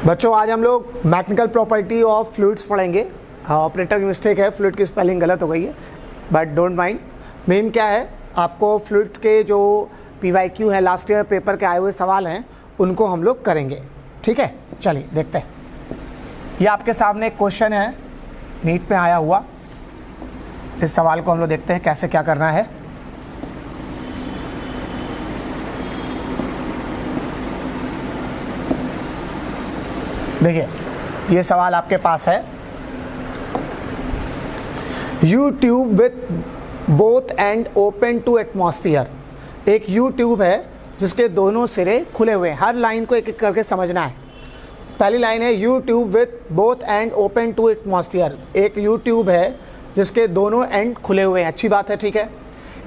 बच्चों आज हम लोग मैकेनिकल प्रॉपर्टी ऑफ फ्लूइड्स पढ़ेंगे। ऑपरेटर की मिस्टेक है, फ्लूइड की स्पेलिंग गलत हो गई है, बट डोंट माइंड। मेन क्या है, आपको फ्लूइड के जो PYQ है, लास्ट ईयर पेपर के आए हुए सवाल हैं, उनको हम लोग करेंगे। ठीक है, चलिए देखते हैं। ये आपके सामने एक क्वेश्चन है, नीट में आया हुआ। इस सवाल को हम लोग देखते हैं कैसे क्या करना है। देखिए, ये सवाल आपके पास है। U tube with both end open to atmosphere. एक यू ट्यूब है जिसके दोनों सिरे खुले हुए हैं। हर लाइन को एक एक करके समझना है। पहली लाइन है U tube with both end open to atmosphere. एक यू ट्यूब है जिसके दोनों एंड खुले हुए हैं, अच्छी बात है, ठीक है।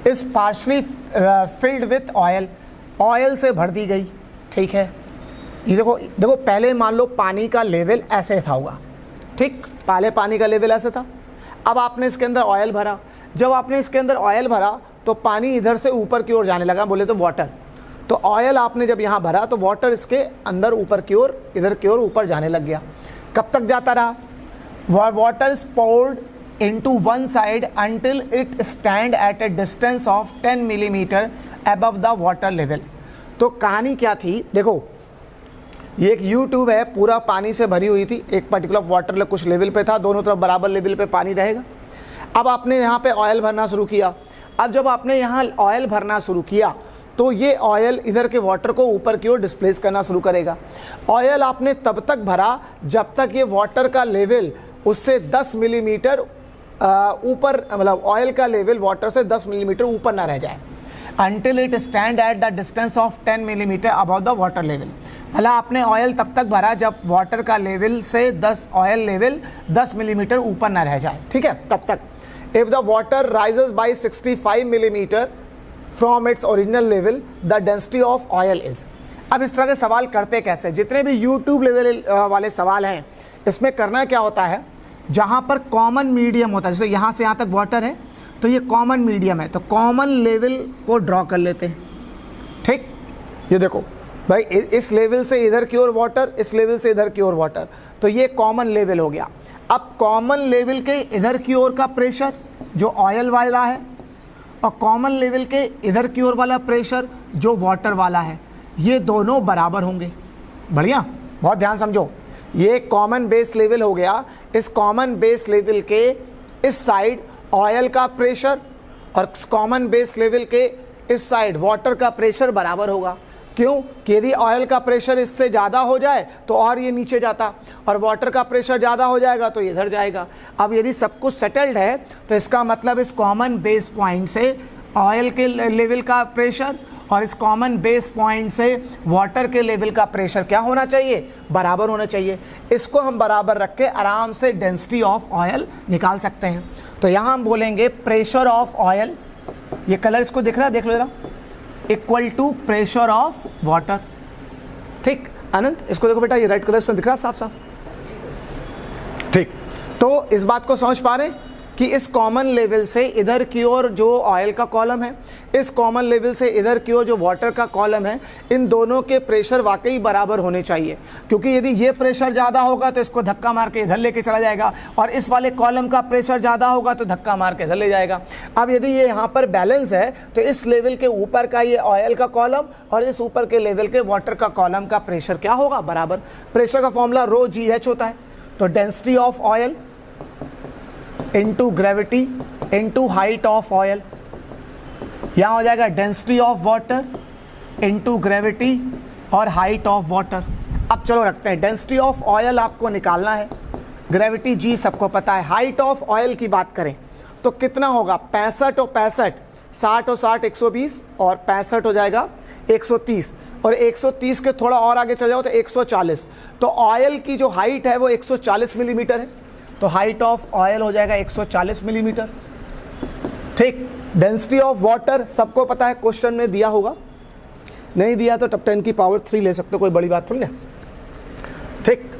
इस partially filled with oil, oil से भर दी गई, ठीक है। ये देखो पहले मान लो पानी का लेवल ऐसे था होगा, ठीक, पहले पानी का लेवल ऐसे था। अब आपने इसके अंदर ऑयल भरा। जब आपने इसके अंदर ऑयल भरा तो पानी इधर से ऊपर की ओर जाने लगा, बोले तो वाटर। तो ऑयल आपने जब यहाँ भरा तो वाटर इसके अंदर ऊपर की ओर, इधर की ओर ऊपर जाने लग गया। कब तक जाता रहा? Water is poured into one side until it stand at a distance of 10 millimeter above the water level। तो कहानी क्या थी, देखो ये एक यू ट्यूब है, पूरा पानी से भरी हुई थी। एक पर्टिकुलर वाटर कुछ लेवल पे था, दोनों तरफ बराबर लेवल पे पानी रहेगा। अब आपने यहाँ पे ऑयल भरना शुरू किया। अब जब आपने यहाँ ऑयल भरना शुरू किया तो ये ऑयल इधर के वाटर को ऊपर की ओर डिस्प्लेस करना शुरू करेगा। ऑयल आपने तब तक भरा जब तक ये वाटर का लेवल उससे 10 मिलीमीटर ऊपर, मतलब ऑयल का लेवल वाटर से 10 मिलीमीटर ऊपर ना रह जाए। Until it stand at the distance of 10 millimetre above the water level। भला आपने ऑयल तब तक भरा जब वाटर का लेवल से 10 ऑयल लेवल 10 मिलीमीटर ऊपर ना रह जाए, ठीक है, तब तक। If the water rises by 65 millimetre from its original level, the density of oil is। अब इस तरह के सवाल करते कैसे? जितने भी यूट्यूब लेवल वाले सवाल हैं, इसमें करना क्या होता है, जहाँ पर कॉमन मीडियम होता है, जैसे यहाँ से यहाँ तक वाटर है तो ये कॉमन मीडियम है, तो कॉमन लेवल को ड्रॉ कर लेते हैं, ठीक। ये देखो भाई, इस लेवल से इधर की ओर वाटर, इस लेवल से इधर की ओर वाटर, तो ये कॉमन लेवल हो गया। अब कॉमन लेवल के इधर की ओर का प्रेशर जो ऑयल वाला है और कॉमन लेवल के इधर की ओर वाला प्रेशर जो वाटर वाला है, ये दोनों बराबर होंगे। बढ़िया, बहुत ध्यान समझो। ये कॉमन बेस लेवल हो गया। इस कॉमन बेस लेवल के इस साइड ऑयल का प्रेशर और कॉमन बेस लेवल के इस साइड वाटर का प्रेशर बराबर होगा। क्यों? कि यदि ऑयल का प्रेशर इससे ज़्यादा हो जाए तो और ये नीचे जाता, और वाटर का प्रेशर ज़्यादा हो जाएगा तो इधर जाएगा। अब यदि सब कुछ सेटल्ड है तो इसका मतलब इस कॉमन बेस पॉइंट से ऑयल के लेवल का प्रेशर और इस कॉमन बेस पॉइंट से वाटर के लेवल का प्रेशर क्या होना चाहिए? बराबर होना चाहिए। इसको हम बराबर रख के आराम से डेंसिटी ऑफ ऑयल निकाल सकते हैं। तो यहाँ हम बोलेंगे प्रेशर ऑफ ऑयल, ये कलर इसको दिख रहा है, देख लो जरा, equal to pressure of water, ठीक। अनंत, इसको देखो बेटा, ये रेड कलर इसमें दिख रहा है साफ साफ, ठीक। तो इस बात को समझ पा रहे हैं कि इस कॉमन लेवल से इधर की ओर जो ऑयल का कॉलम है, इस कॉमन लेवल से इधर की ओर जो वाटर का कॉलम है, इन दोनों के प्रेशर वाकई बराबर होने चाहिए। क्योंकि यदि ये प्रेशर ज़्यादा होगा तो इसको धक्का मार के इधर लेके चला जाएगा, और इस वाले कॉलम का प्रेशर ज़्यादा होगा तो धक्का मार के इधर ले जाएगा। अब यदि ये यहाँ पर बैलेंस है तो इस लेवल के ऊपर का ये ऑयल का कॉलम और इस ऊपर के लेवल के वाटर का कॉलम का प्रेशर क्या होगा? बराबर। प्रेशर का फॉर्मूला ρgh होता है। तो density of oil into gravity into height of oil, यहाँ हो जाएगा density of water into gravity और हाइट ऑफ वाटर। अब चलो रखते हैं, डेंसिटी ऑफ ऑयल आपको निकालना है, ग्रेविटी जी सबको पता है। हाइट ऑफ ऑयल की बात करें तो कितना होगा? 65 और 65, 60 और 60 120, और 65 हो जाएगा 130, और 130 के थोड़ा और आगे चले जाओ तो 140। तो ऑयल की जो हाइट है वो 140 मिलीमीटर है, तो हाइट ऑफ ऑयल हो जाएगा 140 मिलीमीटर, ठीक। डेंसिटी ऑफ वाटर सबको पता है, क्वेश्चन में दिया होगा, नहीं दिया तो 10 की पावर 3 ले सकते हो, कोई बड़ी बात थोड़ी है, ठीक।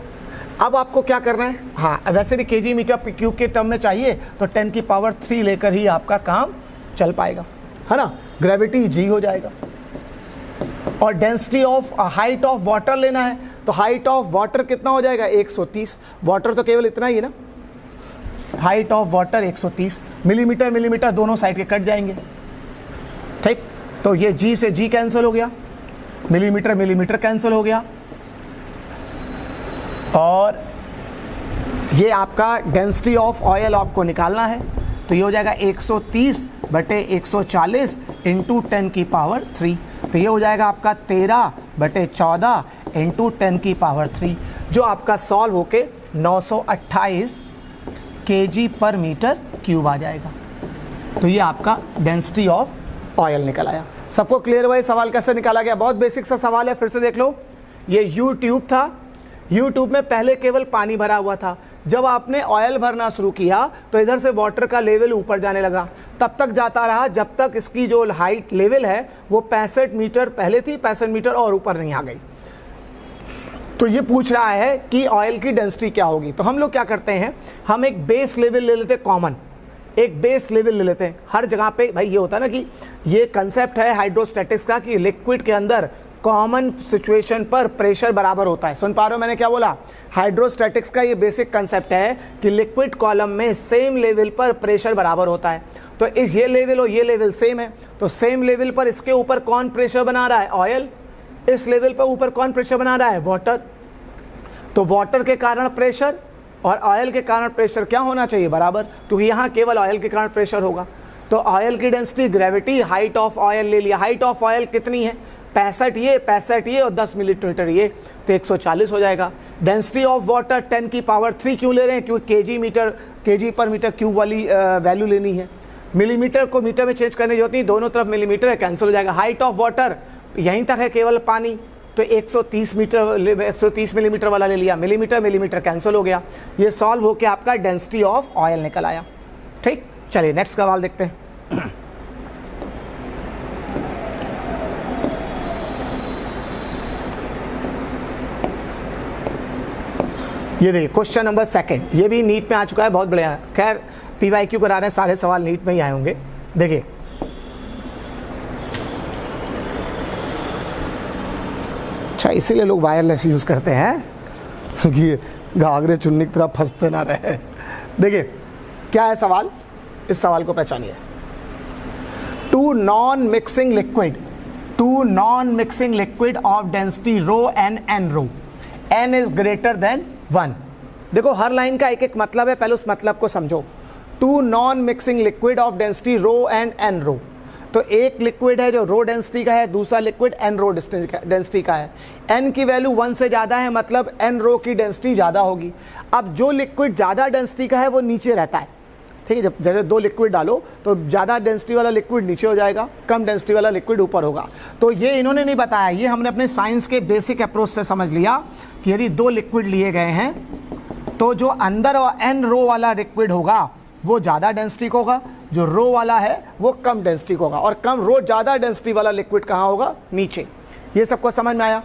अब आपको क्या करना है, हाँ वैसे भी केजी मीटर क्यूब के टर्म में चाहिए तो 10 की पावर 3 लेकर ही आपका काम चल पाएगा, है ना। ग्रेविटी जी हो जाएगा, और density of height of water लेना है, तो हाइट ऑफ वाटर कितना हो जाएगा 130। वाटर तो केवल इतना ही है ना, height of water 130 millimetre. Millimetre दोनों साइड के कट जाएंगे, ठीक। तो ये जी से जी कैंसिल हो गया, मिलीमीटर मिलीमीटर कैंसिल हो गया, और ये आपका डेंसिटी ऑफ ऑयल आपको निकालना है, तो ये हो जाएगा 130 बटे 140 इंटू 10 की पावर 3। तो ये हो जाएगा आपका 13 बटे 14 इंटू 10 की पावर 3, जो आपका सॉल्व होके 928 kg पर मीटर क्यूब आ जाएगा। तो ये आपका डेंसिटी ऑफ ऑयल निकल आया। सबको क्लियर हुआ ये सवाल कैसे निकाला गया? बहुत बेसिक सा सवाल है, फिर से देख लो। ये यू ट्यूब था, यू ट्यूब में पहले केवल पानी भरा हुआ था। जब आपने ऑयल भरना शुरू किया तो इधर से वाटर का लेवल ऊपर जाने लगा, तब तक जाता रहा जब तक इसकी जो हाइट लेवल है वो 65 मीटर पहले थी, 65 मीटर और ऊपर नहीं आ गई। तो ये पूछ रहा है कि ऑयल की डेंसिटी क्या होगी। तो हम लोग क्या करते हैं, हम एक बेस लेवल ले लेते हैं, कॉमन एक बेस लेवल ले लेते हैं हर जगह पे। भाई ये होता है ना कि ये कंसेप्ट है हाइड्रोस्टैटिक्स का कि लिक्विड के अंदर कॉमन सिचुएशन पर प्रेशर बराबर होता है। सुन पा रहे हो मैंने क्या बोला? हाइड्रोस्टैटिक्स का ये बेसिक कंसेप्ट है कि लिक्विड कॉलम में सेम लेवल पर प्रेशर बराबर होता है। तो इस ये लेवल और ये लेवल सेम है, तो सेम लेवल पर इसके ऊपर कौन प्रेशर बना रहा है? ऑयल। इस लेवल पर ऊपर कौन प्रेशर बना रहा है? वाटर। तो वाटर के कारण प्रेशर और ऑयल के कारण प्रेशर क्या होना चाहिए? बराबर, क्योंकि यहाँ केवल ऑयल के कारण प्रेशर होगा। तो ऑयल की density, gravity, height of oil ले लिया। हाइट ऑफ ऑयल कितनी है? 65 ये और 10 मिलीमीटर ये, तो 140 हो जाएगा। डेंसिटी ऑफ वाटर 10 की पावर 3 क्यों ले रहे हैं? क्योंकि केजी पर मीटर क्यूब वाली वैल्यू लेनी है। मिलीमीटर को मीटर में चेंज करने की जरूरत नहीं, दोनों तरफ मिलीमीटर है, कैंसिल हो जाएगा। हाइट ऑफ वाटर यहीं तक है केवल पानी, तो 130 मिलीमीटर वाला ले लिया, मिलीमीटर मिलीमीटर कैंसिल हो गया। ये सॉल्व होकर आपका डेंसिटी ऑफ ऑयल निकल आया। ठीक, चलिए नेक्स्ट सवाल देखते हैं। ये देखिए क्वेश्चन नंबर 2, ये भी नीट में आ चुका है, बहुत बढ़िया है। खैर PYQ करा रहे हैं, सारे सवाल नीट में ही आए होंगे। देखिए अच्छा, इसीलिए लोग वायरलेस यूज करते हैं कि घाघरे चुन्नी की तरह फंसते ना रहे। देखिए क्या है सवाल, इस सवाल को पहचानिए। Two non mixing liquid of density rho n n rho, n is greater than 1। देखो हर लाइन का एक एक मतलब है, पहले उस मतलब को समझो। Two non mixing liquid of density rho and n rho, तो एक लिक्विड है जो रो डेंसिटी का है, दूसरा लिक्विड एन रो डेंसिटी का है। एन की वैल्यू 1 से ज़्यादा है, मतलब एन रो की डेंसिटी ज़्यादा होगी। अब जो लिक्विड ज़्यादा डेंसिटी का है वो नीचे रहता है, ठीक है। जब जैसे 2 लिक्विड डालो तो ज़्यादा डेंसिटी वाला लिक्विड नीचे हो जाएगा, कम डेंसिटी वाला लिक्विड ऊपर होगा। तो ये इन्होंने नहीं बताया, ये हमने अपने साइंस के बेसिक अप्रोच से समझ लिया कि यदि 2 लिक्विड लिए गए हैं तो जो अंदर एन रो वाला लिक्विड होगा वो ज़्यादा डेंसिटी का होगा, जो रो वाला है वो कम डेंसिटी का होगा, और कम रो ज़्यादा डेंसिटी वाला लिक्विड कहाँ होगा? नीचे। ये सबको समझ में आया?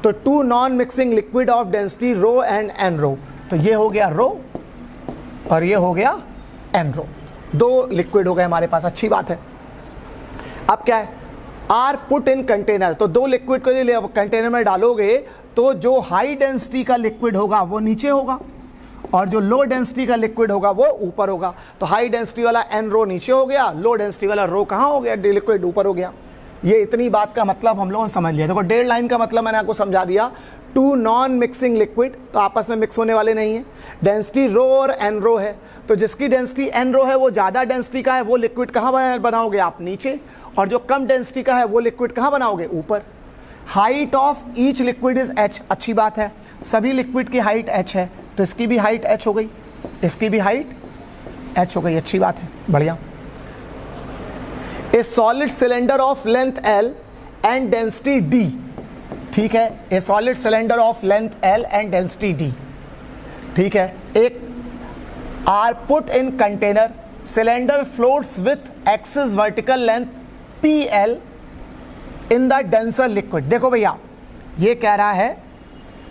तो two non mixing liquid of density rho and n rho, तो ये हो गया रो और ये हो गया एन रो, 2 लिक्विड हो गए हमारे पास, अच्छी बात है। अब क्या है? आर पुट इन कंटेनर, तो 2 लिक्विड को कंटेनर में डालोगे तो जो हाई डेंसिटी का लिक्विड होगा वो नीचे होगा और जो लो डेंसिटी का लिक्विड होगा वो ऊपर होगा। तो हाई डेंसिटी वाला एन रो नीचे हो गया, लो डेंसिटी वाला रो कहाँ हो गया? लिक्विड ऊपर हो गया। ये इतनी बात का मतलब हम लोगों ने समझ लिया। देखो 1.5 लाइन का मतलब मैंने आपको समझा दिया। टू नॉन मिक्सिंग लिक्विड, तो आपस में मिक्स होने वाले नहीं है। डेंसिटी रो और एन रो है, तो जिसकी डेंसिटी एन रो है वो ज़्यादा डेंसिटी का है, वो लिक्विड कहाँ बनाओगे आप? नीचे। और जो कम डेंसिटी का है वो लिक्विड कहाँ बनाओगे? ऊपर। Height of each liquid is h, अच्छी बात है, सभी लिक्विड की हाइट h है, तो इसकी भी हाइट h हो गई, इसकी भी हाइट h हो गई, अच्छी बात है, बढ़िया। A solid cylinder of length L and density D, ठीक है। A solid cylinder of length L and density D, ठीक है। एक are put in container, cylinder floats with axis vertical length PL in the denser liquid. देखो भैया ये कह रहा है,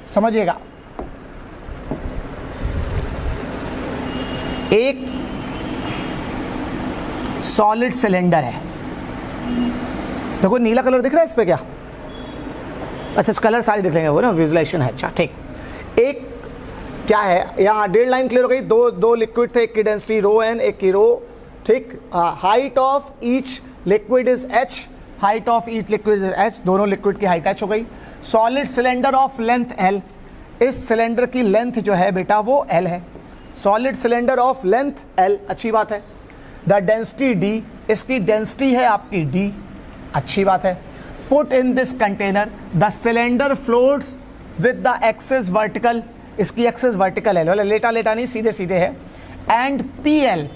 समझिएगा, एक सॉलिड सिलेंडर है, देखो नीला कलर दिख रहा है इस पे क्या? अच्छा कलर सारी देख लेंगे वो ना, विजुलाइजेशन है। अच्छा ठीक, एक क्या है यहाँ डेड लाइन क्लियर हो गई। दो लिक्विड थे, एक की डेंसिटी रो एन, एक की रो, ठीक। Height of each liquid is h, height of each liquid is h, दोनों लिक्विड की हाइट h हो गई। Solid cylinder of length l, इस सिलेंडर की लेंथ जो है बेटा वो l है। Solid cylinder of length l, अच्छी बात है। द डेंसिटी d, इसकी डेंसिटी है आपकी d, अच्छी बात है। Put in this container, the cylinder floats with the axis vertical, इसकी एक्सेस वर्टिकल है, लेटा लेटा नहीं, सीधे सीधे है। And PL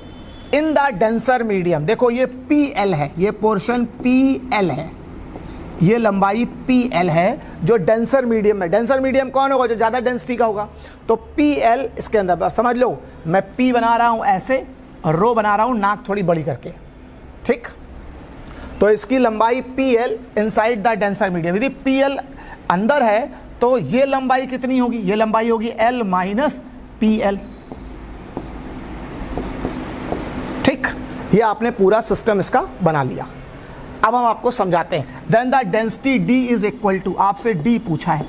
in the denser medium, देखो ये PL है, ये पोर्शन PL है, ये लंबाई PL है जो डेंसर मीडियम में। डेंसर मीडियम कौन होगा? जो ज़्यादा डेंसिटी का होगा। तो PL इसके अंदर, समझ लो मैं P बना रहा हूँ ऐसे और रो बना रहा हूँ नाक थोड़ी बड़ी करके, ठीक। तो इसकी लंबाई PL inside the denser medium. यदि PL अंदर है तो ये लंबाई कितनी होगी? ये लंबाई होगी L माइनस PL, ठीक। ये आपने पूरा सिस्टम इसका बना लिया। अब हम आपको समझाते हैं। Then the density D is equal to, आपसे D पूछा है।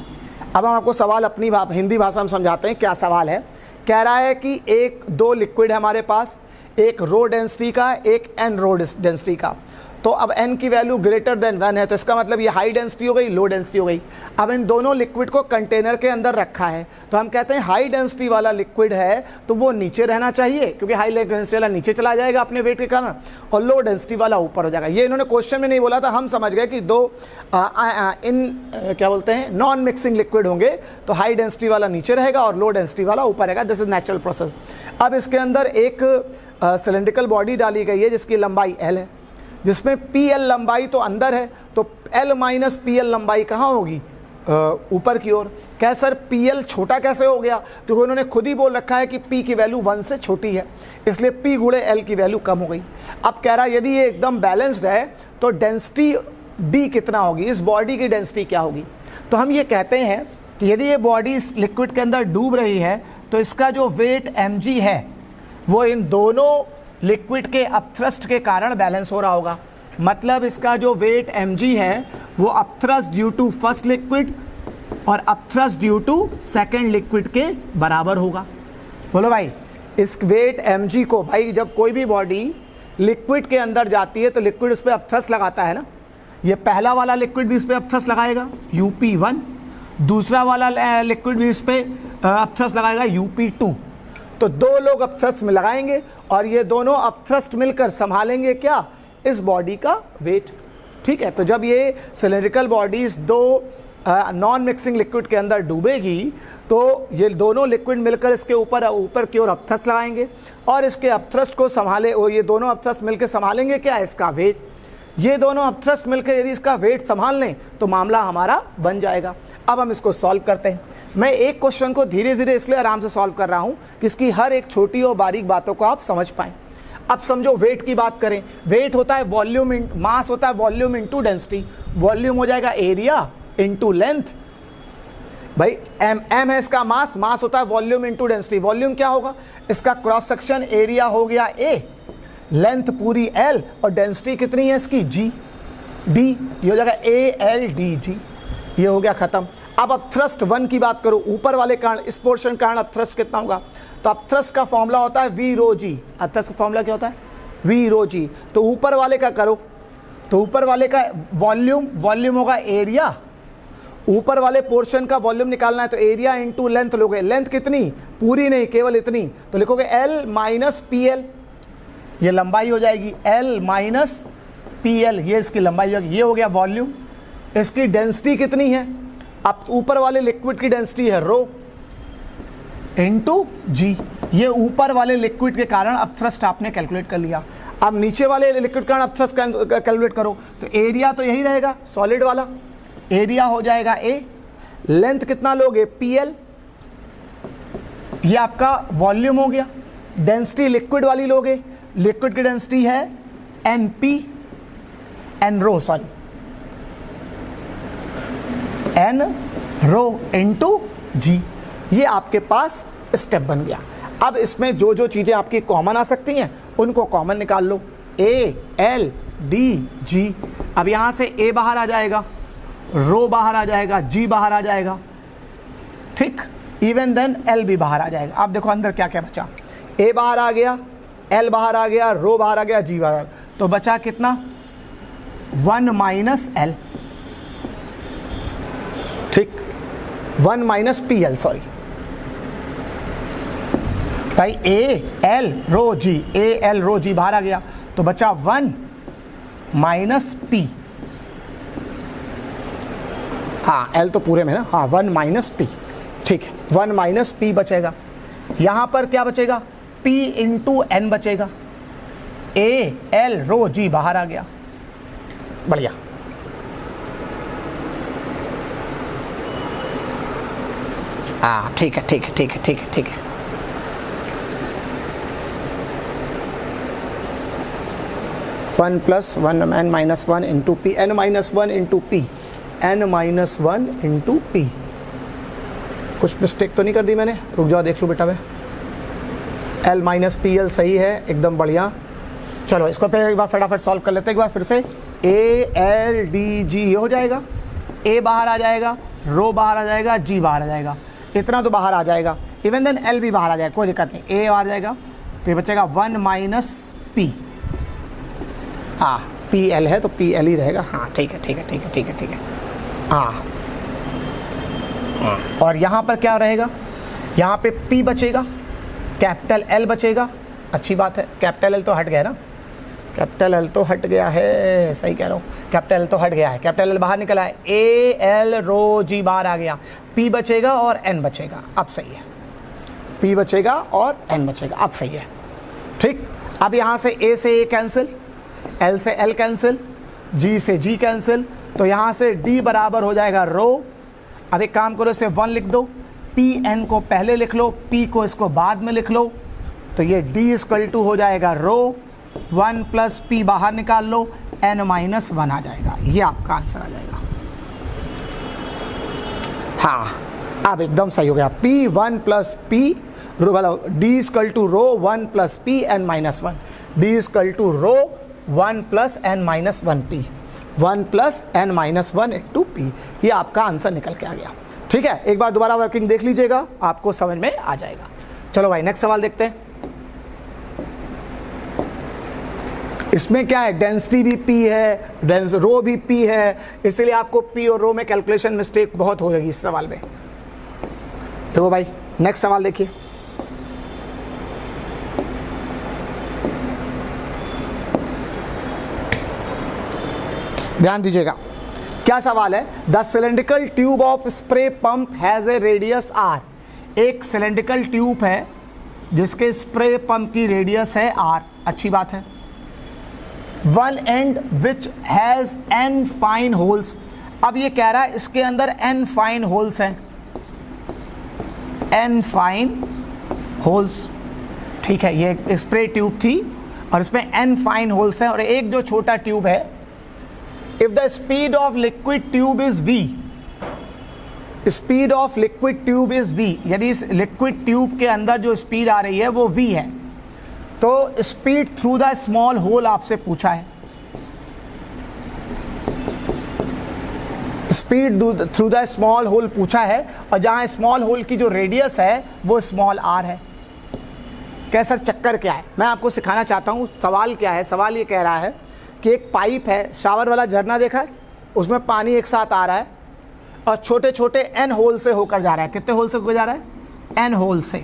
अब हम आपको सवाल अपनी हिंदी भाषा में समझाते हैं। क्या सवाल है? कह रहा है कि दो लिक्विड है हमारे पास, एक रो डेंसिटी का, एक n रो डेंसिटी का। तो अब n की वैल्यू ग्रेटर देन 1 है, तो इसका मतलब ये हाई डेंसिटी हो गई, लो डेंसिटी हो गई। अब इन दोनों लिक्विड को कंटेनर के अंदर रखा है, तो हम कहते हैं हाई डेंसिटी वाला लिक्विड है तो वो नीचे रहना चाहिए, क्योंकि हाई डेंसिटी वाला नीचे चला जाएगा अपने वेट के कारण, और लो डेंसिटी वाला ऊपर हो जाएगा। ये इन्होंने क्वेश्चन में नहीं बोला था, हम समझ गए कि दो क्या बोलते हैं, नॉन मिक्सिंग लिक्विड होंगे, तो हाई डेंसिटी वाला नीचे रहेगा और लो डेंसिटी वाला ऊपर रहेगा। This is natural process. अब इसके अंदर एक सिलेंड्रिकल बॉडी डाली गई है जिसकी लंबाई L है, जिसमें PL लंबाई तो अंदर है, तो L माइनस PL लंबाई कहाँ होगी? ऊपर की ओर। क्या सर PL छोटा कैसे हो गया? क्योंकि उन्होंने खुद ही बोल रखा है कि P की वैल्यू 1 से छोटी है, इसलिए P गुणे L की वैल्यू कम हो गई। अब कह रहा है यदि ये एकदम बैलेंस्ड है तो डेंसिटी D कितना होगी, इस बॉडी की डेंसिटी क्या होगी? तो हम ये कहते हैं कि यदि ये बॉडी इस लिक्विड के अंदर डूब रही है तो इसका जो वेट mg है वो इन दोनों लिक्विड के अपथ्रस्ट के कारण बैलेंस हो रहा होगा। मतलब इसका जो वेट mg है वो upthrust due to first liquid और upthrust due to second liquid के बराबर होगा। बोलो भाई, इस वेट mg को, भाई जब कोई भी बॉडी लिक्विड के अंदर जाती है तो लिक्विड उस पर अपथ्रस्ट लगाता है ना, ये पहला वाला लिक्विड भी इस पर अपथ्रस्ट लगाएगा UP1, दूसरा वाला लिक्विड भी इस पर अपथ्रस्ट लगाएगा UP2। तो दो लोग अपथ्रस्ट में लगाएंगे और ये दोनों अपथ्रस्ट मिलकर संभालेंगे क्या? इस बॉडी का वेट, ठीक है। तो जब ये सिलेंड्रिकल बॉडीज दो नॉन मिक्सिंग लिक्विड के अंदर डूबेगी तो ये दोनों लिक्विड मिलकर इसके ऊपर की ओर अपथ्रस्ट लगाएंगे और इसके अपथ्रस्ट को ये दोनों अपथ्रस्ट मिलकर संभालेंगे क्या? इसका वेट। ये दोनों अपथ्रस्ट मिलकर यदि इसका वेट संभाल लें तो मामला हमारा बन जाएगा। अब हम इसको सॉल्व करते हैं। मैं एक क्वेश्चन को धीरे धीरे इसलिए आराम से सॉल्व कर रहा हूं कि इसकी हर एक छोटी और बारीक बातों को आप समझ पाएं। अब समझो वेट की बात करें, वेट होता है वॉल्यूम, मास होता है वॉल्यूम इंटू डेंसिटी। वॉल्यूम हो जाएगा एरिया इंटू लेंथ। भाई m है इसका मास, मास होता है वॉल्यूम इंटू डेंसिटी। वॉल्यूम क्या होगा? इसका क्रॉस सेक्शन एरिया हो गया A, लेंथ पूरी L और डेंसिटी कितनी है इसकी G D, ये हो जाएगा ALDG। ये हो गया खत्म। अब अपथ्रस्ट 1 की बात करो, ऊपर वाले कारण, इस पोर्शन कारण अपथ्रस्ट कितना होगा? तो अपथ्रस्ट का फॉर्मूला होता है V रो G। अपथ्रस्ट का फॉर्मूला क्या होता है? V रो G। तो ऊपर वाले का करो, तो ऊपर वाले का वॉल्यूम होगा एरिया, ऊपर वाले पोर्शन का वॉल्यूम निकालना है तो एरिया इंटू लेंथ लोगे। लेंथ कितनी? पूरी नहीं, केवल इतनी, तो लिखोगे L माइनस PL, ये लंबाई हो जाएगी L माइनस PL, ये इसकी लंबाई हो जाएगी। ये हो गया वॉल्यूम। इसकी डेंसिटी कितनी है? अब ऊपर वाले लिक्विड की डेंसिटी है रो इंटू G। ये ऊपर वाले लिक्विड के कारण अपथ्रस्ट आपने कैलकुलेट कर लिया। अब नीचे वाले लिक्विड के कारण अपथ्रस्ट कैलकुलेट करो तो एरिया तो यही रहेगा, सॉलिड वाला एरिया हो जाएगा A। लेंथ कितना लोगे? PL, ये आपका वॉल्यूम हो गया। डेंसिटी लिक्विड वाली लोगे, लिक्विड की डेंसिटी है NP, N rho into G। ये आपके पास स्टेप बन गया। अब इसमें जो जो चीजें आपकी कॉमन आ सकती हैं उनको कॉमन निकाल लो, A L D G। अब यहां से A बाहर आ जाएगा रो बाहर आ जाएगा, जी बाहर आ जाएगा, ठीक, इवन देन एल भी बाहर आ जाएगा। आप देखो अंदर क्या क्या बचा, ए बाहर आ गया, एल बाहर आ गया, रो बाहर आ गया, जी बाहर आ गया, तो बचा कितना 1 माइनस एल, ठीक, 1 माइनस पी एल, सॉरी भाई, A L row ji, A L रो जी बाहर आ गया, तो बचा 1 माइनस पी, हाँ एल तो पूरे में ना, हाँ 1 माइनस पी, ठीक है, 1 माइनस पी बचेगा। यहां पर क्या बचेगा, P इंटू एन बचेगा, ए एल रो जी बाहर आ गया, बढ़िया। हाँ ठीक है ठीक है ठीक है ठीक है ठीक है, one plus one n minus one into p, n minus one into p, n minus one into p. कुछ मिस्टेक तो नहीं कर दी मैंने, रुक जाओ देख लो बेटा वे, एल माइनस पी एल सही है, एकदम बढ़िया। चलो इसको फिर एक बार फटाफट सॉल्व कर लेते हैं, एक बार फिर से, ए एल डी जी ये हो जाएगा, ए बाहर आ जाएगा, रो बाहर आ जाएगा, जी बाहर आ जाएगा, इतना तो बाहर आ जाएगा, इवन देन एल भी बाहर आ जाएगा, कोई दिक्कत नहीं, ए बाहर आ जाएगा, तो ये बचेगा 1 माइनस पी, हाँ पी एल है तो पी एल ही रहेगा, हाँ ठीक है ठीक है ठीक है ठीक है ठीक है, हाँ। और यहाँ पर क्या रहेगा, यहाँ पे P बचेगा, कैपिटल L बचेगा, अच्छी बात है, कैपिटल L तो हट गया ना, कैपिटल L तो हट गया है, सही कह रहा हूँ, कैपिटल L तो हट गया है, कैपिटल L बाहर निकला है, ए एल रो जी बाहर आ गया, P बचेगा और N बचेगा, अब सही है, P बचेगा और N बचेगा, अब सही है, ठीक। अब यहाँ से A से A कैंसिल, L से L कैंसिल, G से G कैंसिल, तो यहाँ से D बराबर हो जाएगा रो। अब एक काम करो, इसे 1 लिख दो, पी एन को पहले लिख लो, पी को इसको बाद में लिख लो, तो ये डी इक्वल टू हो जाएगा रो, 1 प्लस पी बाहर निकाल लो, एन माइनस 1 आ जाएगा, ये आपका आंसर आ जाएगा। हाँ अब एकदम सही हो गया, p 1 plus p rho, d equal to rho 1 plus p n minus 1, d equal to rho 1 plus n minus 1 p, 1 plus n minus 1 into p, ये आपका आंसर निकल के आ गया, ठीक है। एक बार दोबारा वर्किंग देख लीजिएगा, आपको समझ में आ जाएगा। चलो भाई नेक्स्ट सवाल देखते हैं। इसमें क्या है, डेंसिटी भी P है, रो भी P है, इसलिए आपको P और रो में कैलकुलेशन मिस्टेक बहुत हो जाएगी इस सवाल में। देखो भाई नेक्स्ट सवाल देखिए, ध्यान दीजिएगा क्या सवाल है, the cylindrical tube of spray pump has a radius r। एक सिलेंड्रिकल ट्यूब है जिसके स्प्रे पंप की रेडियस है r, अच्छी बात है। One and which has n fine holes, अब ये कह रहा है इसके अंदर n फाइन होल्स हैं, n फाइन होल्स, ठीक है, ये स्प्रे ट्यूब थी और इसमें n फाइन होल्स हैं और एक जो छोटा ट्यूब है। If the speed of liquid tube is v, speed of liquid tube is v, यदि इस liquid tube के अंदर जो स्पीड आ रही है वो v है, तो speed through the small hole आपसे पूछा है, speed through the small hole पूछा है, और जहां स्मॉल होल की जो रेडियस है वो स्मॉल r है। कैसा चक्कर क्या है, मैं आपको सिखाना चाहता हूं। सवाल क्या है, सवाल ये कह रहा है कि एक पाइप है, शावर वाला झरना देखा है, उसमें पानी एक साथ आ रहा है और छोटे छोटे n होल से होकर जा रहा है। कितने होल से होकर जा रहा है, n होल से।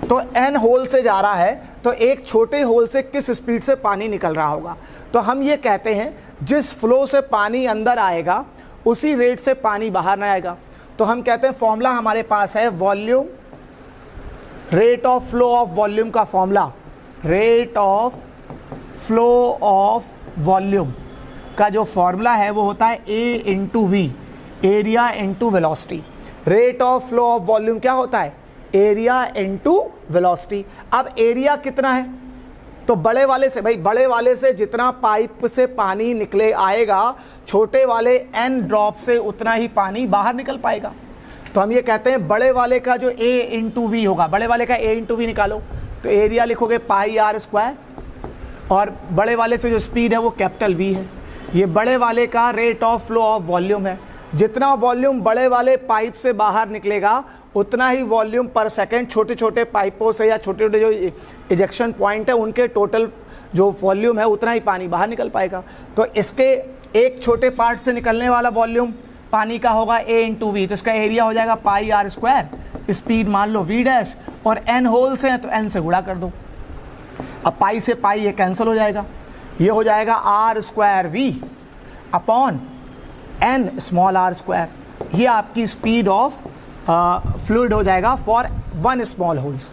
तो n होल से जा रहा है तो एक छोटे होल से किस स्पीड से पानी निकल रहा होगा। तो हम ये कहते हैं जिस फ्लो से पानी अंदर आएगा उसी रेट से पानी बाहर ना आएगा। तो हम कहते हैं फॉर्मूला हमारे पास है volume, rate of flow of volume का formula, rate of flow of volume का जो फॉर्मूला है वो होता है A into v, area into velocity. Rate of flow of volume क्या होता है, एरिया इंटू वेलोसिटी। अब एरिया कितना है, तो बड़े वाले से, भाई बड़े वाले से जितना पाइप से पानी निकले आएगा, छोटे वाले n ड्रॉप से उतना ही पानी बाहर निकल पाएगा। तो हम ये कहते हैं बड़े वाले का जो A इंटू वी होगा, बड़े वाले का A इंटू वी निकालो तो एरिया लिखोगे पाई r स्क्वायर, और बड़े वाले से जो स्पीड है वो कैपिटल V है। ये बड़े वाले का rate of flow of volume है। जितना वॉल्यूम बड़े वाले पाइप से बाहर निकलेगा उतना ही वॉल्यूम पर सेकंड छोटे छोटे पाइपों से या छोटे छोटे जो इजेक्शन पॉइंट है उनके टोटल जो वॉल्यूम है उतना ही पानी बाहर निकल पाएगा। तो इसके एक छोटे पार्ट से निकलने वाला वॉल्यूम पानी का होगा A इंटू वी, तो इसका एरिया हो जाएगा पाई आर स्क्वायर, स्पीड मान लो V डैश, और N होल्स हैं तो N से गुणा कर दो। अब पाई से पाई ये कैंसिल हो जाएगा, ये हो जाएगा r square v upon N small r square. ये आपकी स्पीड ऑफ फ्लूइड हो जाएगा फॉर 1 स्मॉल होल्स।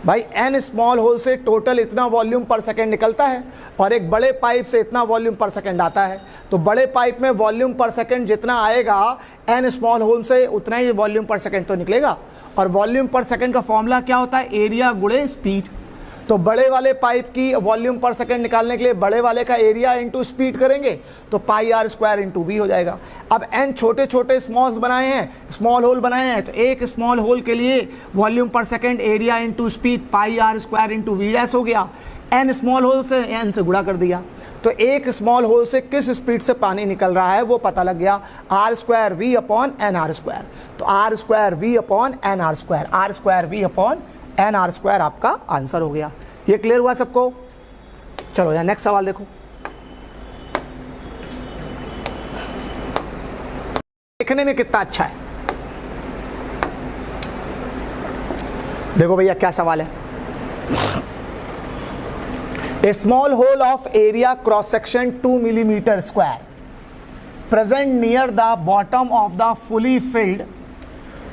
भाई N स्मॉल होल से टोटल इतना वॉल्यूम पर सेकंड निकलता है और एक बड़े पाइप से इतना वॉल्यूम पर सेकंड आता है। तो बड़े पाइप में वॉल्यूम पर सेकंड जितना आएगा N स्मॉल होल से उतना ही वॉल्यूम पर सेकंड तो निकलेगा। और वॉल्यूम पर सेकंड का फॉर्मूला क्या होता है? एरिया गुणे स्पीड। तो बड़े वाले पाइप की वॉल्यूम पर सेकंड निकालने के लिए बड़े वाले का एरिया इंटू स्पीड करेंगे तो पाई आर स्क्वायर इंटू वी हो जाएगा। अब N छोटे छोटे स्मॉल होल बनाए हैं तो एक स्मॉल होल के लिए volume per second area into speed pi r square into v dash हो गया। N स्मॉल होल से N से गुणा कर दिया तो एक स्मॉल होल से किस स्पीड से पानी निकल रहा है वो पता लग गया, r square v upon n r square. तो r square v upon n r square, r square v upon n r square आपका आंसर हो गया। ये क्लियर हुआ सबको? चलो यार नेक्स्ट सवाल देखो। देखने में कितना अच्छा है, देखो भैया क्या सवाल है। A small hole of area cross section 2 millimetre square present near the bottom of the fully filled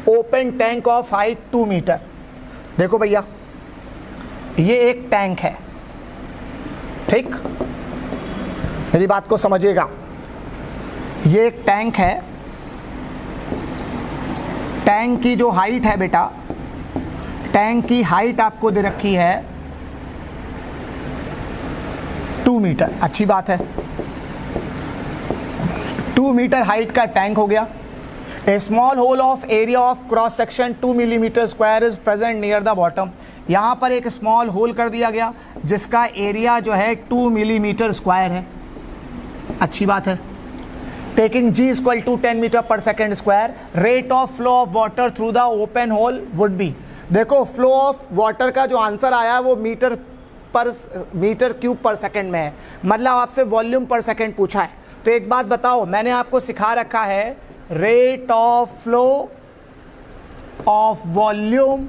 open tank of height 2 metre. देखो भैया ये एक टैंक है, ठीक, मेरी बात को समझिएगा। ये एक टैंक है, टैंक की जो हाइट है बेटा, टैंक की हाइट आपको दे रखी है 2 मीटर। अच्छी बात है, 2 मीटर हाइट का टैंक हो गया। A small hole of area of cross section 2 millimetre square is present near the bottom. यहाँ पर एक स्मॉल होल कर दिया गया जिसका एरिया जो है 2 मिलीमीटर स्क्वायर है। अच्छी बात है। Taking G equal to 10 metre per second square, rate of flow of water through the open hole would be. देखो फ्लो ऑफ वाटर का जो आंसर आया है वो मीटर क्यूब पर सेकेंड में है, मतलब आपसे वॉल्यूम पर सेकेंड पूछा है। तो एक बात बताओ, मैंने आपको सिखा रखा है rate of flow of volume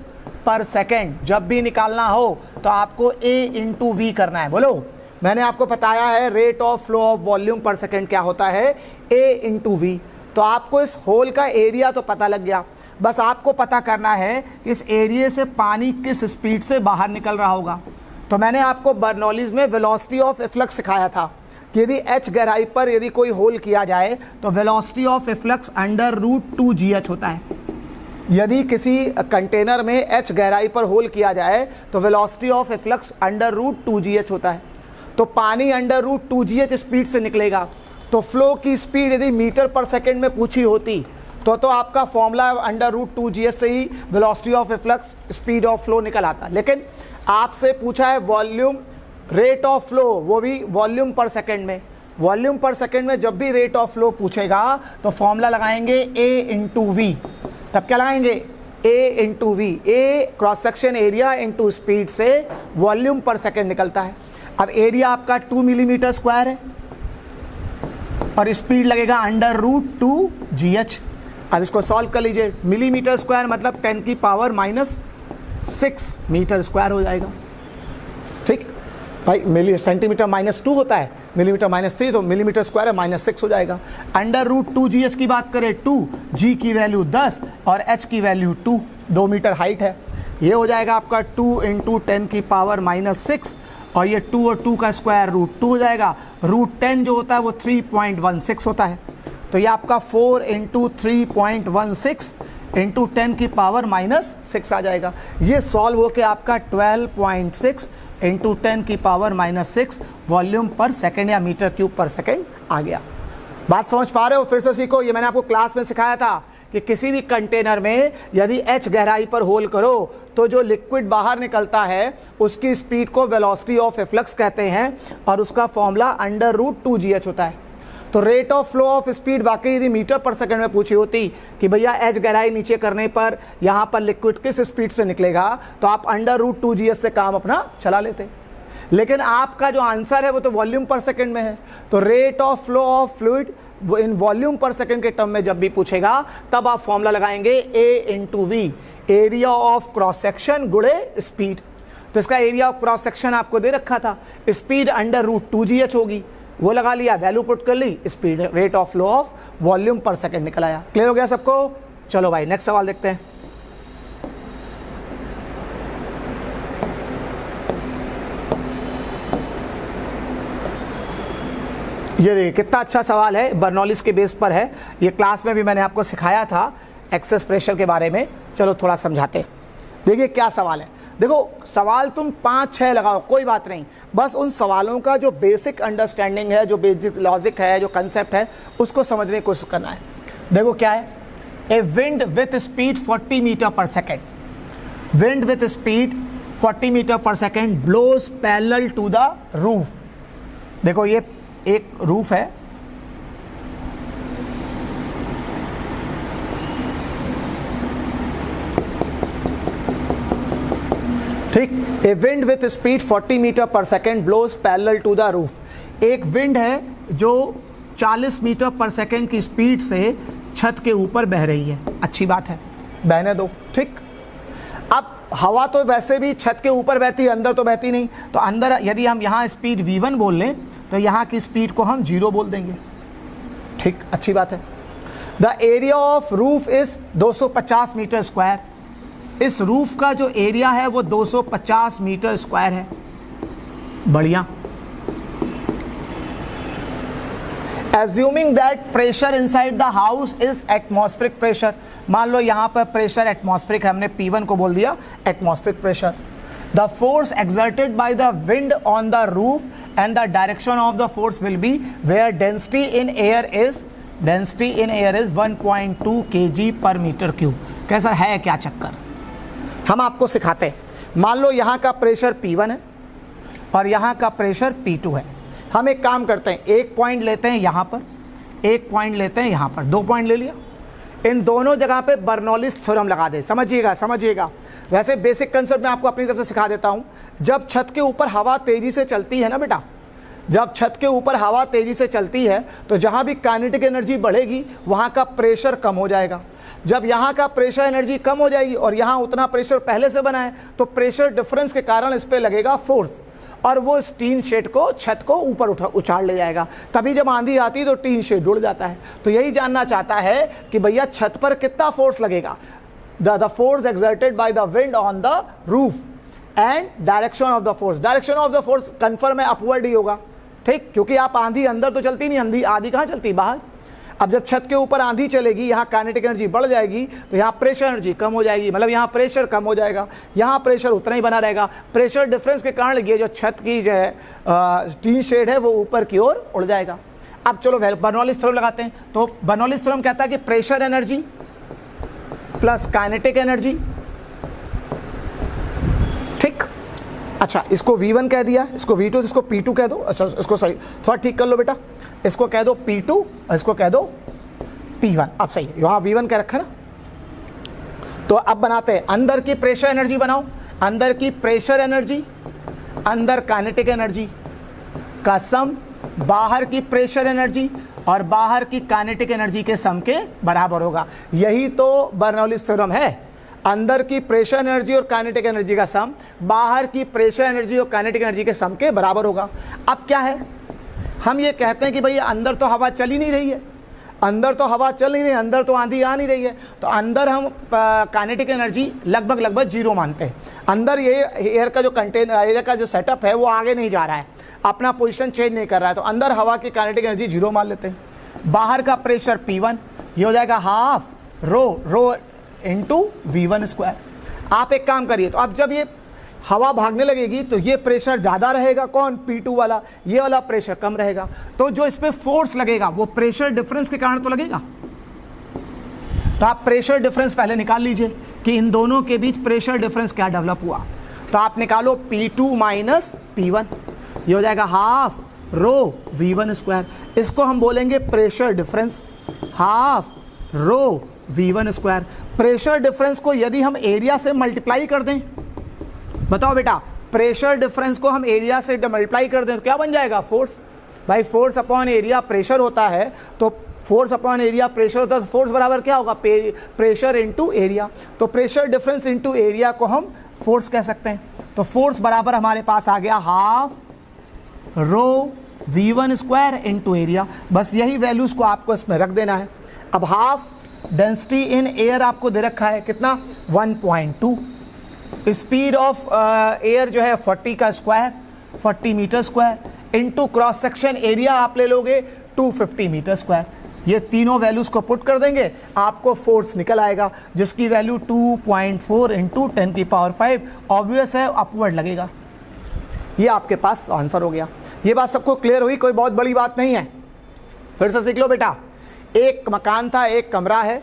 per second, जब भी निकालना हो तो आपको A इंटू वी करना है। बोलो, मैंने आपको बताया है rate of flow of volume per second क्या होता है, A इंटू वी। तो आपको इस होल का एरिया तो पता लग गया, बस आपको पता करना है कि इस एरिया से पानी किस स्पीड से बाहर निकल रहा होगा। तो मैंने आपको बर्नौलीज में वेलोसिटी ऑफ इफ्लक्स सिखाया था कि यदि h गहराई पर यदि कोई होल किया जाए तो वेलोसिटी ऑफ इफ्लक्स √2gh होता है। यदि किसी कंटेनर में h गहराई पर होल किया जाए तो वेलोसिटी ऑफ इफ्लक्स √2gh होता है। तो पानी √2gh स्पीड से निकलेगा। तो फ्लो की स्पीड यदि मीटर पर सेकेंड में पूछी होती तो आपका फॉर्मूला √2gh से ही velocity of efflux speed of flow निकल आता। लेकिन आपसे पूछा है वॉल्यूम रेट ऑफ फ्लो, वो भी वॉल्यूम पर सेकेंड में। वॉल्यूम पर सेकेंड में जब भी रेट ऑफ फ्लो पूछेगा तो फॉर्मूला लगाएंगे A इंटू वी। तब क्या लगाएंगे? A into v. A cross section area into speed से वॉल्यूम पर सेकेंड निकलता है। अब एरिया आपका 2 मिलीमीटर स्क्वायर है और स्पीड लगेगा √2gh। अब इसको सॉल्व कर लीजिए। मिलीमीटर स्क्वायर मतलब 10 की पावर -6 मीटर स्क्वायर हो जाएगा, ठीक भाई। सेंटीमीटर -2 होता है, मिलीमीटर -3, तो मिलीमीटर स्क्वायर है -6 हो जाएगा। √2gh की बात करें 2, g की वैल्यू 10 और h की वैल्यू 2 मीटर हाइट है। ये हो जाएगा आपका 2 इंटू 10 की पावर -6 और ये 2 और 2 का स्क्वायर √2 हो जाएगा। √10 जो होता है वो 3.16 होता है। तो ये आपका 4 इंटू 3.16 इंटू 10 की पावर -6 आ जाएगा। ये सॉल्व होके आपका 12.6 इंटू 10 की पावर -6 वॉल्यूम पर सेकेंड या मीटर क्यूब पर सेकेंड आ गया। बात समझ पा रहे हो? फिर से सीखो। ये मैंने आपको क्लास में सिखाया था कि किसी भी कंटेनर में यदि h गहराई पर होल करो तो जो लिक्विड बाहर निकलता है उसकी स्पीड को वेलोसिटी ऑफ इफ्लक्स कहते हैं और उसका फॉर्मूला √2gh होता है। तो rate of flow of speed वाकई यदि मीटर पर सेकंड में पूछी होती कि भैया एच गहराई नीचे करने पर यहां पर लिक्विड किस स्पीड से निकलेगा, तो आप √2gs से काम अपना चला लेते। लेकिन आपका जो आंसर है वो तो वॉल्यूम पर सेकंड में है, तो rate of flow of fluid in volume per second के टर्म में जब भी पूछेगा तब आप फॉर्मूला लगाएंगे A/V, area of cross section गुणे स्पीड। तो इसका एरिया ऑफ क्रॉस सेक्शन आपको दे रखा था, स्पीड √2gh होगी, वो लगा लिया, वैल्यू पुट कर ली, speed rate of flow of volume per second निकल आया। क्लियर हो गया सबको? चलो भाई नेक्स्ट सवाल देखते हैं। ये देखिए कितना अच्छा सवाल है, बर्नौलिस के बेस पर है। ये क्लास में भी मैंने आपको सिखाया था एक्सेस प्रेशर के बारे में। चलो थोड़ा समझाते। देखिए क्या सवाल है। देखो सवाल तुम 5-6 लगाओ कोई बात नहीं, बस उन सवालों का जो बेसिक अंडरस्टैंडिंग है, जो बेसिक लॉजिक है, जो कंसेप्ट है, उसको समझने की कोशिश करना है। देखो क्या है, a wind with speed 40 metre per second, wind with speed 40 metre per second blows parallel to the roof. देखो ये एक रूफ है, ठीक। A wind with speed 40 metre per second blows parallel to the roof. एक wind है जो 40 metre per second की speed से छत के ऊपर बह रही है। अच्छी बात है, बहने दो, ठीक। अब हवा तो वैसे भी छत के ऊपर बहती है, अंदर तो बहती नहीं। तो अंदर यदि हम यहाँ स्पीड v1 बोल लें तो यहाँ की स्पीड को हम 0 बोल देंगे, ठीक। अच्छी बात है। The area of roof is 250 metre square. इस रूफ का जो एरिया है वो 250 मीटर स्क्वायर है। बढ़िया। Assuming that pressure inside the house is atmospheric pressure, मान लो यहाँ पर प्रेशर एटमॉस्फेरिक है, हमने P1 को बोल दिया atmospheric pressure. The force exerted by the wind on the roof and the direction of the force will be where density in air is 1.2 kg per meter cube। कैसा है क्या चक्कर, हम आपको सिखाते हैं। मान लो यहाँ का प्रेशर P1 है और यहाँ का प्रेशर P2 है। हम एक काम करते हैं, एक पॉइंट लेते हैं यहाँ पर, एक पॉइंट लेते हैं यहाँ पर, 2 पॉइंट ले लिया। इन दोनों जगह पे बर्नौलिस थ्योरम लगा दे। समझिएगा समझिएगा, वैसे बेसिक कंसेप्ट मैं आपको अपनी तरफ से सिखा देता हूँ। जब छत के ऊपर हवा तेज़ी से चलती है ना बेटा, जब छत के ऊपर हवा तेज़ी से चलती है तो जहाँ भी काइनेटिक एनर्जी बढ़ेगी वहाँ का प्रेशर कम हो जाएगा। जब यहाँ का प्रेशर एनर्जी कम हो जाएगी और यहाँ उतना प्रेशर पहले से बना है तो प्रेशर डिफरेंस के कारण इस पर लगेगा फोर्स, और वो इस टीन शेड को, छत को ऊपर उछाल ले जाएगा। तभी जब आंधी आती है तो टीन शेड उड़ जाता है। तो यही जानना चाहता है कि भैया छत पर कितना फोर्स लगेगा। The force exerted by the wind on the roof and direction of the force. Direction of the force confirm है अपवर्ड ही होगा, ठीक, क्योंकि आप आंधी अंदर तो चलती नहीं, आंधी कहाँ चलती, बाहर। अब जब छत के ऊपर आंधी चलेगी, यहाँ काइनेटिक एनर्जी बढ़ जाएगी तो यहाँ प्रेशर एनर्जी कम हो जाएगी, मतलब यहाँ प्रेशर कम हो जाएगा, यहाँ प्रेशर उतना ही बना रहेगा। प्रेशर डिफरेंस के कारण ये जो छत की जो है टीन शेड है वो ऊपर की ओर उड़ जाएगा। अब चलो बर्नौलिस थ्योरम लगाते हैं। तो बर्नौलिस थ्योरम कहता है कि pressure energy plus kinetic energy, ठीक। अच्छा, इसको V1 कह दिया, इसको V2, इसको P2 कह दो। अच्छा, इसको सही थोड़ा ठीक कर लो बेटा, इसको कह दो P2 और इसको कह दो P1। अब सही है, यहाँ V1 कह रखा ना। तो अब बनाते हैं, अंदर की प्रेशर एनर्जी बनाओ, अंदर की प्रेशर एनर्जी, अंदर काइनेटिक एनर्जी का सम बाहर की प्रेशर एनर्जी और बाहर की काइनेटिक एनर्जी के सम के बराबर होगा। यही तो बर्नौलिस थ्योरम है। अंदर की प्रेशर एनर्जी और काइनेटिक एनर्जी का सम बाहर की प्रेशर एनर्जी और काइनेटिक एनर्जी के सम के बराबर होगा। अब क्या है, हम ये कहते हैं कि भैया अंदर तो हवा चल ही नहीं रही है, अंदर तो हवा चल नहीं रही है, अंदर तो आंधी आ नहीं रही है, तो अंदर हम काइनेटिक एनर्जी लगभग 0 मानते हैं। अंदर ये एयर का जो एयर का जो सेटअप है वो आगे नहीं जा रहा है, अपना पोजीशन चेंज नहीं कर रहा है, तो अंदर हवा की काइनेटिक एनर्जी 0 मान लेते हैं। बाहर का प्रेशर P1, ये हो जाएगा half rho into V1 square. आप एक काम करिए, तो अब जब ये हवा भागने लगेगी तो ये प्रेशर ज़्यादा रहेगा, कौन, P2 वाला, ये वाला प्रेशर कम रहेगा। तो जो इस पर फोर्स लगेगा वो प्रेशर डिफरेंस के कारण तो लगेगा। तो आप प्रेशर डिफरेंस पहले निकाल लीजिए कि इन दोनों के बीच प्रेशर डिफरेंस क्या डेवलप हुआ। तो आप निकालो P2 माइनस P1, ये हो जाएगा हाफ रो V1 स्क्वायर, इसको हम बोलेंगे pressure difference, half rho V1 square. Pressure difference को यदि हम एरिया से मल्टीप्लाई कर दें, बताओ बेटा, प्रेशर डिफरेंस को हम एरिया से मल्टीप्लाई कर दें तो क्या बन जाएगा? फोर्स। भाई फोर्स अपॉन एरिया प्रेशर होता है, तो फोर्स अपॉन एरिया प्रेशर होता है, तो फोर्स बराबर क्या होगा? Pressure into area. तो प्रेशर डिफरेंस इंटू एरिया को हम फोर्स कह सकते हैं। तो फोर्स बराबर हमारे पास आ गया half rho V1 square into area. बस यही वैल्यूज को आपको इसमें रख देना है। अब हाफ डेंसिटी इन एयर आपको दे रखा है कितना? 1.2। स्पीड ऑफ एयर जो है 40 का square, 40 metre square into cross section area आप ले लोगे 250 मीटर स्क्वायर। ये तीनों वैल्यूज को पुट कर देंगे, आपको फोर्स निकल आएगा जिसकी वैल्यू 2.4 इंटू 10 की पावर 5। ऑब्वियस है अपवर्ड लगेगा। ये आपके पास आंसर हो गया। ये बात सबको क्लियर हुई? कोई बहुत बड़ी बात नहीं है। फिर से सीख लो बेटा। एक मकान था, एक कमरा है,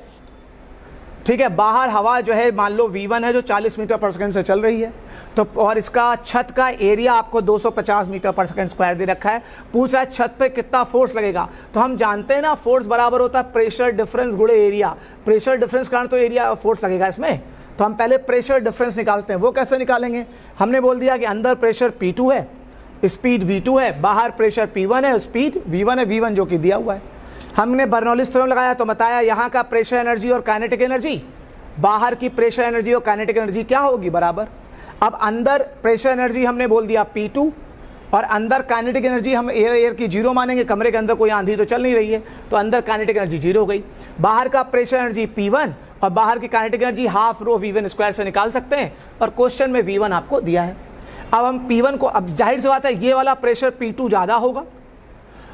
ठीक है। बाहर हवा जो है मान लो V1 है जो 40 मीटर पर सेकंड से चल रही है, तो और इसका छत का एरिया आपको 250 मीटर पर सेकंड स्क्वायर दे रखा है। पूछ रहा है छत पे कितना फोर्स लगेगा। तो हम जानते हैं ना फोर्स बराबर होता है प्रेशर डिफरेंस गुणे एरिया। प्रेशर डिफरेंस कारण तो एरिया फोर्स लगेगा इसमें। तो हम पहले प्रेशर डिफरेंस निकालते हैं। वो कैसे निकालेंगे? हमने बोल दिया कि अंदर प्रेशर P2 है, स्पीड V2 है, बाहर प्रेशर P1 है, स्पीड V1 है, V1 जो कि दिया हुआ है। हमने बर्नौलीज थ्योरम लगाया तो बताया यहाँ का प्रेशर एनर्जी और काइनेटिक एनर्जी, बाहर की प्रेशर एनर्जी और काइनेटिक एनर्जी क्या होगी? बराबर। अब अंदर प्रेशर एनर्जी हमने बोल दिया P2 और अंदर काइनेटिक एनर्जी हम एयर की जीरो मानेंगे, कमरे के अंदर कोई आंधी तो चल नहीं रही है, तो अंदर काइनेटिक एनर्जी जीरो हो गई। बाहर का प्रेशर एनर्जी P1 और बाहर की kinetic energy half rho V1 square से निकाल सकते हैं, और क्वेश्चन में V1 आपको दिया है। अब हम P1 को, अब जाहिर सी बात है ये वाला प्रेशर P2 ज़्यादा होगा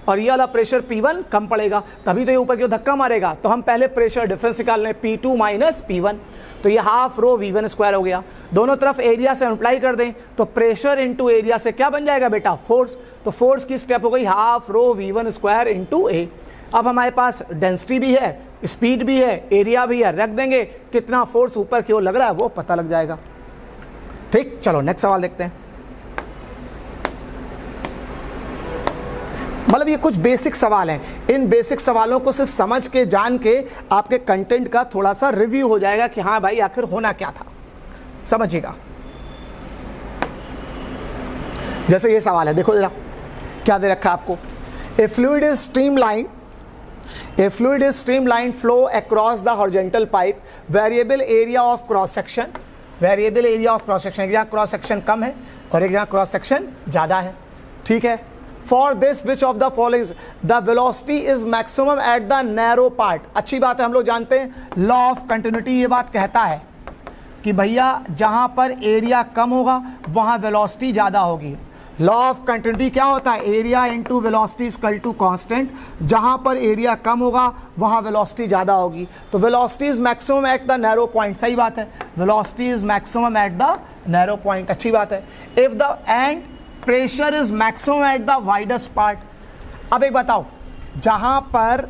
और ये वाला प्रेशर P1 कम पड़ेगा, तभी तो ये ऊपर क्यों धक्का मारेगा। तो हम पहले प्रेशर डिफरेंस निकाल लें, P2 माइनस P1, तो ये हाफ रो V1 स्क्वायर हो गया। दोनों तरफ एरिया से मल्टीप्लाई कर दें तो प्रेशर इंटू एरिया से क्या बन जाएगा बेटा? फोर्स। तो फोर्स की स्टेप हो गई half rho V1 square into a. अब हमारे पास डेंसिटी भी है, स्पीड भी है, एरिया भी है, रख देंगे कितना फोर्स ऊपर की ओर लग रहा है वो पता लग जाएगा। ठीक, चलो नेक्स्ट सवाल देखते हैं। मतलब ये कुछ बेसिक सवाल हैं। इन बेसिक सवालों को सिर्फ समझ के, जान के आपके कंटेंट का थोड़ा सा रिव्यू हो जाएगा कि हाँ भाई आखिर होना क्या था। समझिएगा। जैसे ये सवाल है, देखो जरा क्या दे रखा है आपको। ए fluid is streamline flow across the horizontal pipe, variable area of cross section, variable area of cross section, एक जगह क्रॉस सेक्शन कम है और एक जगह क्रॉस सेक्शन ज़्यादा है, ठीक है। For this which of the following the velocity is maximum at the narrow part. अच्छी बात है, हम लोग जानते हैं लॉ ऑफ कंटिन्यूटी ये बात कहता है कि भैया जहाँ पर एरिया कम होगा वहाँ वेलोसिटी ज़्यादा होगी। लॉ ऑफ कंटिन्यूटी क्या होता है? Area into velocity equal to constant. जहाँ पर एरिया कम होगा वहाँ वेलोसिटी ज़्यादा होगी। तो velocity is maximum at the narrow point, सही बात है, velocity is maximum at the narrow point, अच्छी बात है। If the end pressure is maximum at the widest part. अब एक बताओ, जहां पर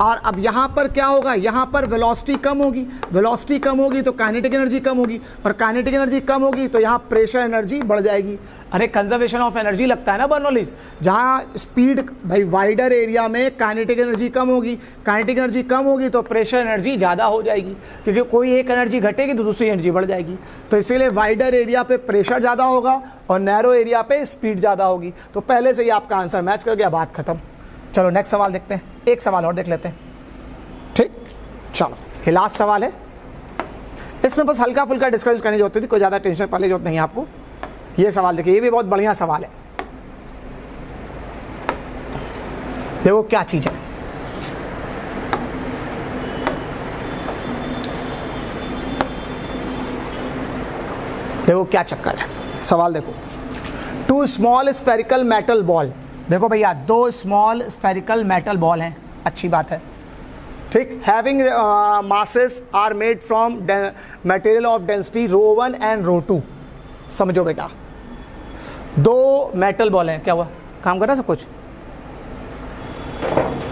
और अब यहां पर क्या होगा? यहां पर वेलोसिटी कम होगी, वेलोसिटी कम होगी तो काइनेटिक एनर्जी कम होगी, और काइनेटिक एनर्जी कम होगी तो यहां प्रेशर एनर्जी बढ़ जाएगी। अरे कंजर्वेशन ऑफ एनर्जी लगता है ना बर्नौलीज। जहां स्पीड भाई वाइडर एरिया में काइनेटिक एनर्जी कम होगी, काइनेटिक एनर्जी कम होगी तो प्रेशर एनर्जी ज़्यादा हो जाएगी, क्योंकि कोई एक एनर्जी घटेगी तो दूसरी एनर्जी बढ़ जाएगी। तो इसीलिए वाइडर एरिया पे प्रेशर ज़्यादा होगा और नैरो एरिया पे स्पीड ज़्यादा होगी। तो पहले से ही आपका आंसर मैच कर गया, बात खत्म। चलो नेक्स्ट सवाल देखते हैं, एक सवाल और देख लेते हैं। ठीक, चलो ये लास्ट सवाल है। इसमें बस हल्का फुल्का डिस्कशन करने की जरूरत थी, कोई ज़्यादा टेंशन पाने की जरूरत नहीं है आपको। ये सवाल देखिए, ये भी बहुत बढ़िया सवाल है। देखो क्या चीज़ है, देखो क्या चक्कर है। सवाल देखो, two small spherical metal ball. देखो भैया, दो स्मॉल स्फेरिकल मेटल बॉल हैं, अच्छी बात है, ठीक। Having masses are made from material of density ρ1 and ρ2। समझो बेटा, दो मेटल बॉल हैं, क्या हुआ? काम कर रहा है सब कुछ?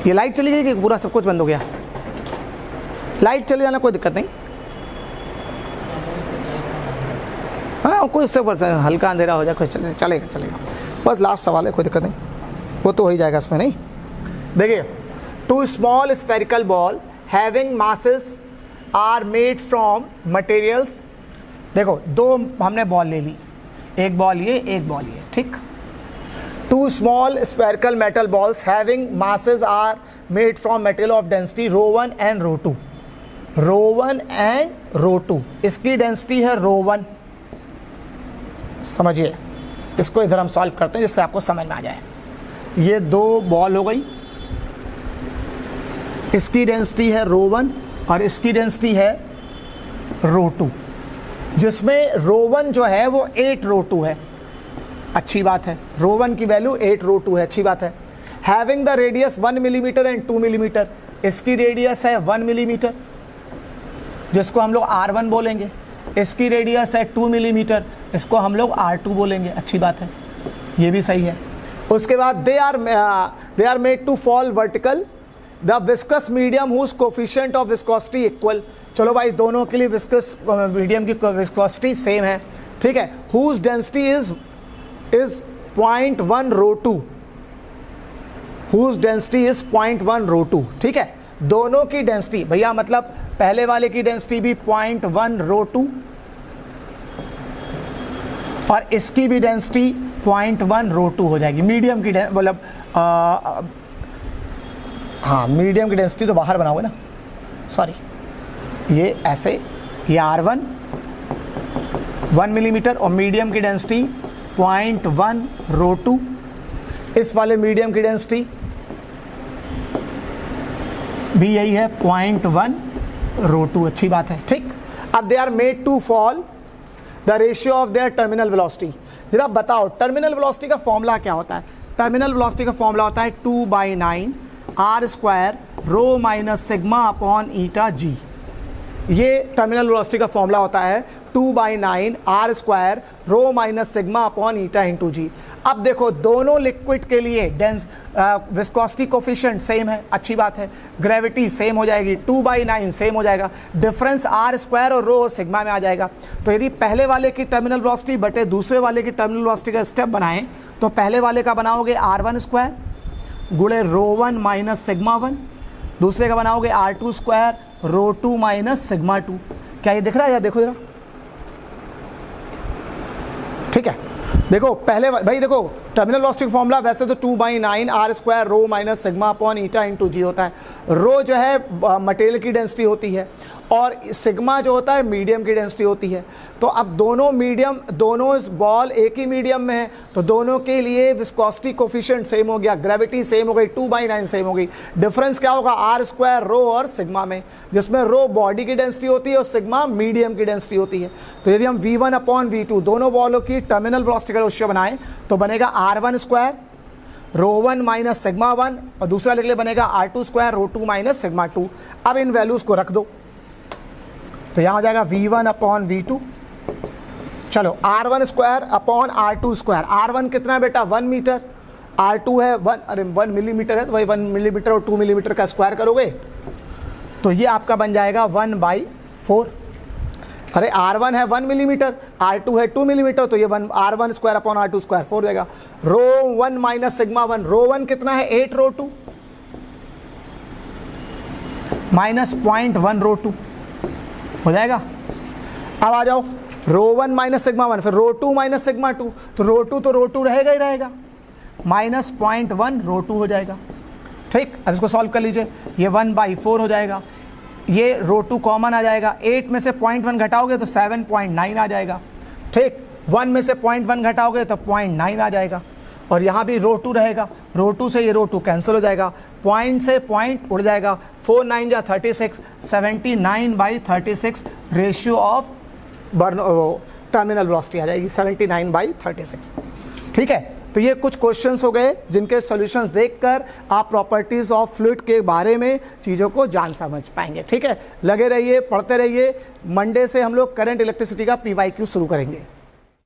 ये लाइट चली गई कि पूरा सब कुछ बंद हो गया? लाइट चले जाना कोई दिक्कत नहीं, हाँ कोई इससे हल्का अंधेरा हो जाए, कोई चलेगा, बस लास्ट सवाल है, कोई दिक्कत नहीं। वो तो हो ही जाएगा इसमें, नहीं। देखिए, two small spherical ball having masses are made from materials. देखो, दो हमने बॉल ले ली, एक बॉल ये, एक बॉल ये, ठीक। Two small spherical metal balls having masses are made from material of density ρ1 and ρ2। ρ1 and ρ2, इसकी डेंसिटी है ρ1। समझिए, इसको इधर हम सॉल्व करते हैं जिससे आपको समझ में आ जाए। ये दो बॉल हो गई, इसकी डेंसिटी है ρ1 और इसकी डेंसिटी है ρ2, जिसमें ρ1 जो है वो 8 ρ2 है। अच्छी बात है, ρ1 की वैल्यू 8 ρ2 है, अच्छी बात है। Having the radius 1 millimetre and 2 millimetre, इसकी रेडियस है 1 मिलीमीटर जिसको हम लोग R1 बोलेंगे, इसकी रेडियस है 2 मिलीमीटर, इसको हम लोग R2 बोलेंगे। अच्छी बात है, ये भी सही है। उसके बाद they are made to fall vertical the viscous medium whose coefficient of viscosity equal. चलो भाई, दोनों के लिए विस्कस मीडियम की विस्कोसिटी सेम है, ठीक है। Whose density is 0.1 ρ2, whose density is 0.1 ρ2, ठीक है। दोनों की डेंसिटी भैया, मतलब पहले वाले की डेंसिटी भी 0.1 ρ2 और इसकी भी डेंसिटी 0.1 ρ2 हो जाएगी। मीडियम की मतलब हाँ, मीडियम की डेंसिटी तो बाहर बनाओगे ना, सॉरी, ये ऐसे, ये R1 1 मिलीमीटर और मीडियम की डेंसिटी 0.1 ρ2, इस वाले मीडियम की डेंसिटी भी यही है 0.1 ρ2। अच्छी बात है, ठीक। अब they are made to fall the ratio of their terminal velocity. जरा बताओ, टर्मिनल वेलोसिटी का फॉर्मूला क्या होता है? टर्मिनल वेलोसिटी का फॉर्मूला होता है 2/9 r² rho minus sigma upon eta g. ये टर्मिनल वेलोसिटी का फॉर्मूला होता है 2/9 r² rho minus sigma upon eta into g. अब देखो, दोनों लिक्विड के लिए विस्कोसिटी कोफिशिएंट सेम है, अच्छी बात है। ग्रेविटी सेम हो जाएगी, 2/9 सेम हो जाएगा, डिफरेंस r² और रो और सिग्मा में आ जाएगा। तो यदि पहले वाले की टर्मिनल वेलोसिटी बटे दूसरे वाले की टर्मिनल वेलोसिटी का स्टेप बनाएं तो पहले वाले का बनाओगे r1² गुणे ρ1 माइनस सिग्मा 1, दूसरे का बनाओगे r2² ρ2 माइनस सिग्मा 2। क्या ये दिख रहा है? या देखो जरा, ठीक है। देखो पहले भाई, देखो टर्मिनल वेलोसिटी फॉर्मूला वैसे तो 2/9 r² rho minus sigma upon eta into g होता है। रो जो है मटेरियल की डेंसिटी होती है और सिग्मा जो होता है मीडियम की डेंसिटी होती है। तो अब दोनों बॉल एक ही मीडियम में है तो दोनों के लिए विस्कोसिटी कोफिशिएंट सेम हो गया, ग्रेविटी सेम हो गई, 2/9 सेम हो गई। डिफरेंस क्या होगा? r² रो और सिग्मा में, जिसमें रो बॉडी की डेंसिटी होती है और सिग्मा मीडियम की डेंसिटी होती है। तो यदि हम v1 अपॉन v2 दोनों बॉलों की टर्मिनल वेलोसिटी का रेशियो बनाएं तो बनेगा r1² ρ1 माइनस सिग्मा 1 और दूसरा लिख ले बनेगा r2² ρ2 माइनस सिग्मा 2। अब इन वैल्यूज को रख दो तो यहाँ हो जाएगा v1 अपॉन v2। चलो, r1² अपॉन r2²। r1 कितना है बेटा? 1 मीटर, r2 है 1 मिलीमीटर है, तो वही 1 मिलीमीटर और 2 मिलीमीटर का स्क्वायर करोगे तो ये आपका बन जाएगा 1/4। अरे r1 है 1 मिलीमीटर, r2 है 2 मिलीमीटर, तो ये r1² अपॉन r2² 4 हो जाएगा। ρ1 माइनस सिग्मा 1, ρ1 कितना है? 8 ρ2 माइनस 0.1 ρ2 हो जाएगा। अब आ जाओ, ρ1 माइनस सिग्मा 1, फिर ρ2 माइनस सिग्मा 2, तो ρ2 रहेगा ही रहेगा, माइनस 0.1 ρ2 हो जाएगा, ठीक। अब इसको सॉल्व कर लीजिए, ये 1/4 हो जाएगा, ये ρ2 कॉमन आ जाएगा, 8 में से 0.1 घटाओगे तो 7.9 आ जाएगा, ठीक। 1 में से 0.1 घटाओगे तो 0.9 आ जाएगा और यहाँ भी ρ2 रहेगा, ρ2 से ये ρ2 कैंसिल हो जाएगा, पॉइंट से पॉइंट उड़ जाएगा, 4 9 जा 36, 79/36 रेशियो ऑफ टर्मिनल वेलोसिटी आ जाएगी 79/36, ठीक है। तो ये कुछ क्वेश्चंस हो गए जिनके सॉल्यूशंस देखकर आप प्रॉपर्टीज ऑफ फ्लूइड के बारे में चीज़ों को जान समझ पाएंगे, ठीक है। लगे रहिए, पढ़ते रहिए। मंडे से हम लोग करंट इलेक्ट्रिसिटी का PYQ शुरू करेंगे।